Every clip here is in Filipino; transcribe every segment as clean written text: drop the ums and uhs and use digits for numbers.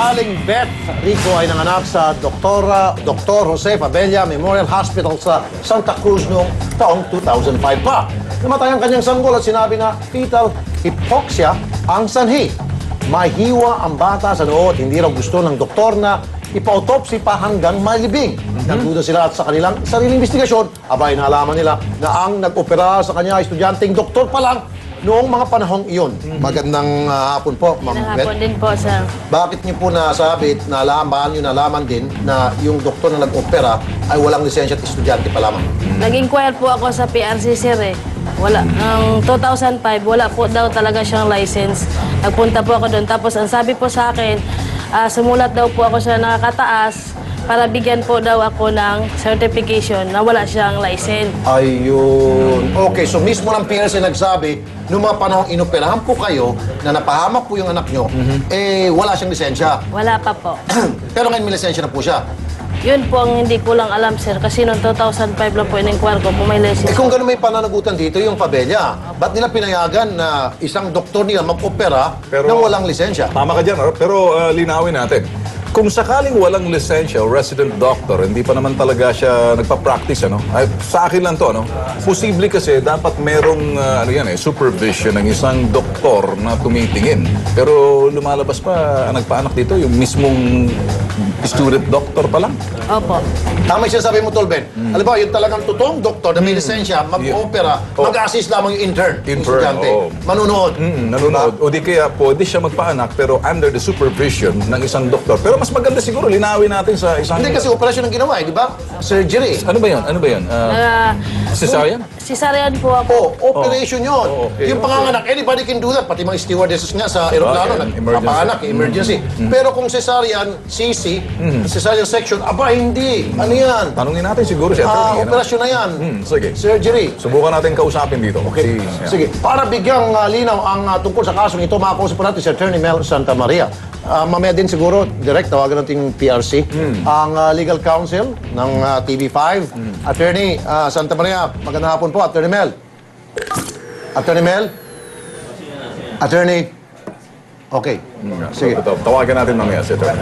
Aling Beth Rico ay nanganak sa Dr. Jose Fabella Memorial Hospital sa Santa Cruz noong taong 2005 pa. Namatay ang kanyang sanggol at sinabi na fetal hypoxia ang sanhi. Mahiwa ang bata sa noo at hindi raw gusto ng doktor na ipa-autopsy pa hanggang malibing. Nagduda sila at sa kanilang sariling investigasyon, abay nalaman nila na ang nag-opera sa kanya ay estudyanteng doktor pa lang noong mga panahong iyon. Magandang hapon po, Ma'am Beth. Hapon din po, sir. Bakit niyo po nasabi, nalaman din na yung doktor na nag-opera ay walang lisensya at estudyante pa lamang? Nag-inquire po ako sa PRC, sir, eh. Wala. Ang 2005, wala po daw talaga siyang license. Nagpunta po ako doon. Tapos ang sabi po sa akin, sumulat daw po ako sa nakakataas para bigyan po daw ako ng certification na wala siyang license. Ayun. Okay, so mismo ng PRC nagsabi, noong mga panahong inoperahan po kayo, na napahamak po yung anak nyo, eh wala siyang lisensya. Wala pa po. Pero ngayon may lisensya na po siya. Yun po ang hindi ko lang alam, sir. Kasi noong 2005 lang po in-inquire ko kung may license. Eh kung gano'n may pananagutan dito, yung Fabella, ba't nila pinayagan na isang doktor nila mag-opera nang walang lisensya? Tama ka dyan, pero linawin natin. Kung sakaling walang lisensya o resident doctor, hindi pa naman talaga siya nagpa-practice, ano? Ay, sa akin lang to, ano? Posible kasi dapat merong supervision ng isang doktor na tumitingin. Pero lumalabas pa, nagpaanak dito, yung mismong student doctor pa lang. Opo. Tama yung sinasabi mo, Tolben. Alam ba, yung talagang totoong doktor na may lisensya, mag-opera, mag-assist lamang yung intern. Yung estudyante. Manunood. Nanonood. O di kaya pwede siya magpaanak pero under the supervision ng isang doktor. Pero mas maganda siguro, linawin natin sa isang... Hindi kasi operasyon ang ginawa, di ba? Surgery. Ano ba yun? Ano ba yun? Cesarean? Cesarean po ako. Operation yun. okay, Yung panganganak, anybody can do that. Pati mga stewardesses nga sa aeroplano, nagpapanganak, emergency. Pero kung cesarean, CC, cesarean section, aba hindi. Ano yan? Tanungin natin siguro si attorney. Operasyon na yan. Sige. Surgery. Subukan natin kausapin dito. Okay. Sige. Para bigyang linaw ang tungkol sa kasong ito, makakusap po natin si Attorney Mel Santa Maria. Mamaya din siguro, direct, tawagan natin yung PRC. Ang legal counsel ng TV5. Attorney Santa Maria, magandang hapon po, Attorney Mel. Attorney Mel? Attorney? Okay. Sige. Tawagan natin mamaya si attorney.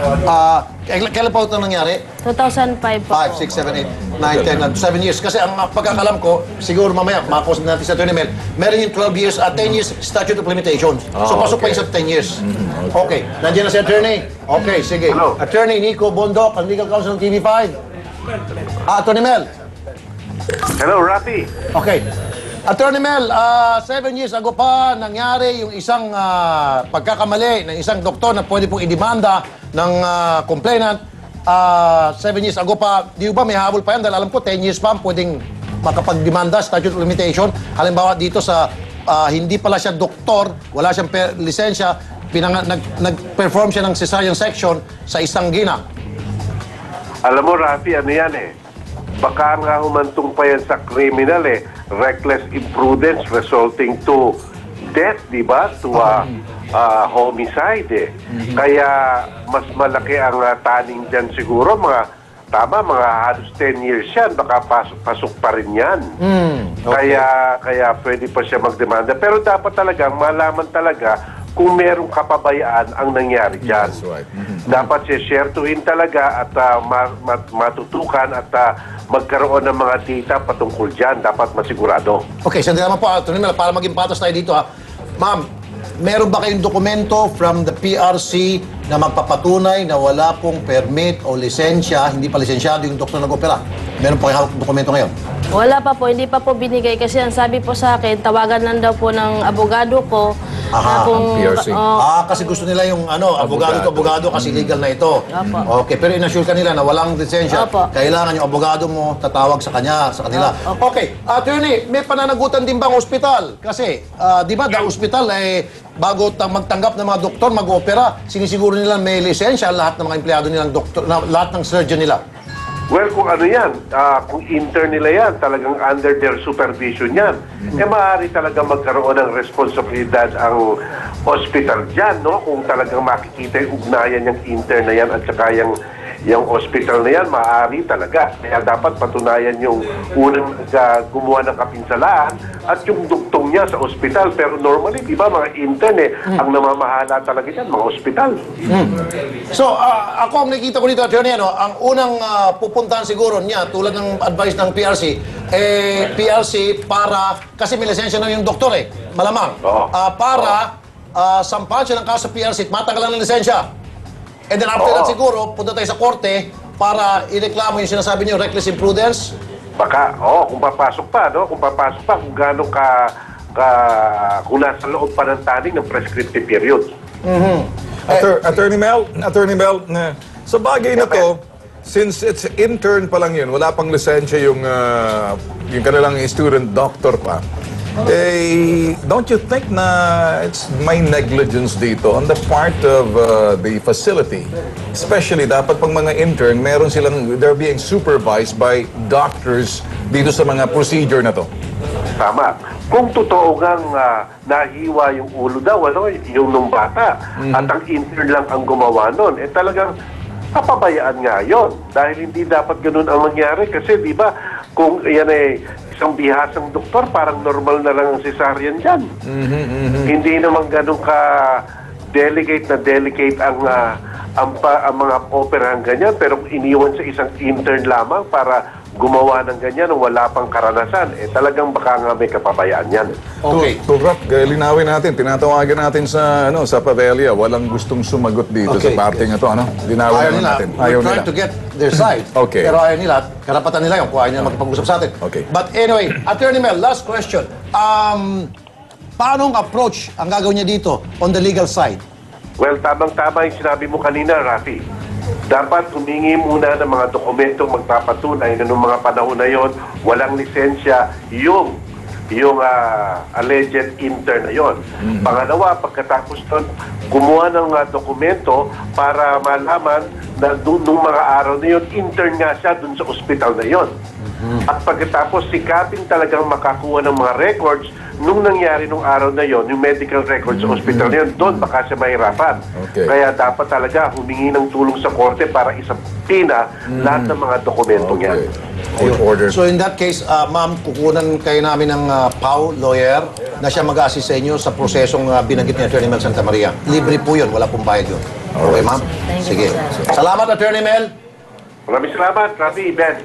Kailan pa ito nangyari? 2005 po. 5, 6, 7, 8, 9, 10, 7 years. Kasi ang pagkakalam ko, siguro mamaya, makakusap natin sa Attorney Mel, meron yung 12 years at 10 years statute of limitations. So pasok pa yung sa 10 years. Okay. Nandiyan na si Attorney. Okay, sige. Hello. Attorney Nico Bondok, ang legal counsel ng TV5. Attorney Mel. Hello, Rafi. Okay. Attorney Mel, 7 years ago pa nangyari yung isang pagkakamali ng isang doktor na pwede pong idemanda ng complainant. 7 years ago pa, di ba may habol pa yan? Dahil alam ko, 10 years pa pwedeng makapagdemanda, statute of limitation. Halimbawa dito sa hindi pala siya doktor, wala siyang lisensya, nag-perform siya ng cesarean section sa isang ginang. Alam mo, Rafi, ano yan eh? Baka nga humantong pa yan sa criminal eh. Reckless imprudence resulting to death, di ba? To homicide eh. Kaya mas malaki ang taning dyan siguro. Mga halos 10 years yan. Baka pasok pa rin yan. Okay. Kaya pwede pa siya magdemanda. Pero dapat talagang malaman talaga kung merong kapabayaan ang nangyari dyan. That's right. Dapat siya-sharetuhin talaga at matutukan at magkaroon ng mga data patungkol dyan. Dapat masigurado. Okay, sandali naman po, Attorney Mel, para maging patas tayo dito ha. Ma'am, meron ba kayong dokumento from the PRC na magpapatunay na wala pong permit o lisensya, hindi pa lisensyado yung doktor nag-opera? Meron po kayong dokumento ngayon? Wala pa po, hindi pa po binigay kasi ang sabi po sa akin, tawagan lang daw po ng abogado ko. Aha, ang PRC. Kasi gusto nila yung abogado kasi legal na ito. Opo. Okay, pero inassure ka nila na walang lisensya. Opo. Kailangan yung abogado mo tatawag sa kanila. Opo. Okay, attorney, may pananagutan din bang ospital? Kasi, di ba, the hospital bago magtanggap ng mga doktor, mag-opera, sinisiguro nila may lisensya lahat ng mga empleyado nilang doktor, lahat ng surgeon nila. Well, kung ano yan, kung intern nila yan, talagang under their supervision yan, maaari talaga magkaroon ng responsibilidad ang hospital dyan, no? Kung talagang makikita yung ugnayan yung intern na yan at saka yung yung hospital na yan, maaari talaga. Kaya dapat patunayan yung unang gumawa ng kapinsalaan at yung duktong niya sa ospital. Pero normally, di ba, mga intern ang namamahala talaga yan, mga ospital. So, ako ang nakikita ko dito, Attorney, ang unang pupuntahan siguro niya, tulad ng advice ng PRC, PRC para, kasi may lisensya na yung doktor malamang, Oo. para sampahan siya ng kaso sa PRC at matagalan ng lisensya. And then after Oo. that siguro, punta tayo sa korte para ireklamo yung sinasabi niyo, reckless imprudence. Baka, kung papasok pa, no? Kung papasok pa, kung gano'ng kung nasa loob pa ng taning ng prescriptive period. Attorney Mel, sa bagay na to, since it's intern pa lang yun, wala pang lisensya yung kanilang student doctor pa, don't you think na it's may negligence dito on the part of the facility? Especially, dapat pang mga intern, meron silang, they're being supervised by doctors dito sa mga procedure na to. Tama. Kung totoo ngang nahiwa yung ulo daw, yung nung bata, at ang intern lang ang gumawa nun, talagang papabayaan nga yun. Dahil hindi dapat ganun ang mangyari. Kasi di ba, kung yan isang bihasang doktor, parang normal na lang ang cesarean dyan. Hindi naman ganun ka delicate ang mga operahan ganyan. Pero iniwan sa isang intern lamang para gumawa ng ganyan nung wala pang karanasan, talagang baka nga may kapabayaan yan. Okay. Rap, linawin natin, tinatawagan natin sa Pavelia, walang gustong sumagot dito Okay. sa parting ito, Linawin Ayaw naman nila. natin. We're trying to get their side. Okay. Pero ayaw nila. Karapatan nila yung kung ayaw nila makipag-usap sa atin. Okay. But anyway, Attorney Mel, last question. Paano ang approach ang gagawin niya dito on the legal side? Well, tamang-tama yung sinabi mo kanina, Rafi. Dapat humingi muna ng mga dokumento magpapatunay na noong mga panahon na yon walang lisensya yung alleged intern na yon. Pangalawa, pagkatapos nun, gumawa ng dokumento para malaman na nung mga araw na yon intern nga siya dun sa ospital na yon. At pagkatapos, sikapin talagang makakuha ng mga records nung nangyari nung araw na yon, yung medical records sa ospital na yun, doon baka siya mahirapan. Okay. Kaya dapat talaga humingi ng tulong sa korte para isapina lahat ng mga dokumentong yan. Court order. So in that case, ma'am, kukunan kayo namin ng PAW lawyer na siya mag-assist sa inyo sa prosesong binanggit ni Attorney Mel Santa Maria. Libre po yun, wala pong bayad yun. Okay, ma'am? Sige. Salamat, Attorney Mel. Maraming salamat, Rafi, Ben.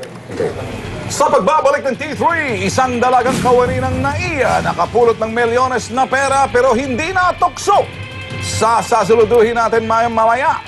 Sa pagbabalik ng T3, isang dalagang kawani ng NAIA nakapulot ng milyones na pera pero hindi natukso. Sasasaluduhin natin mamaya.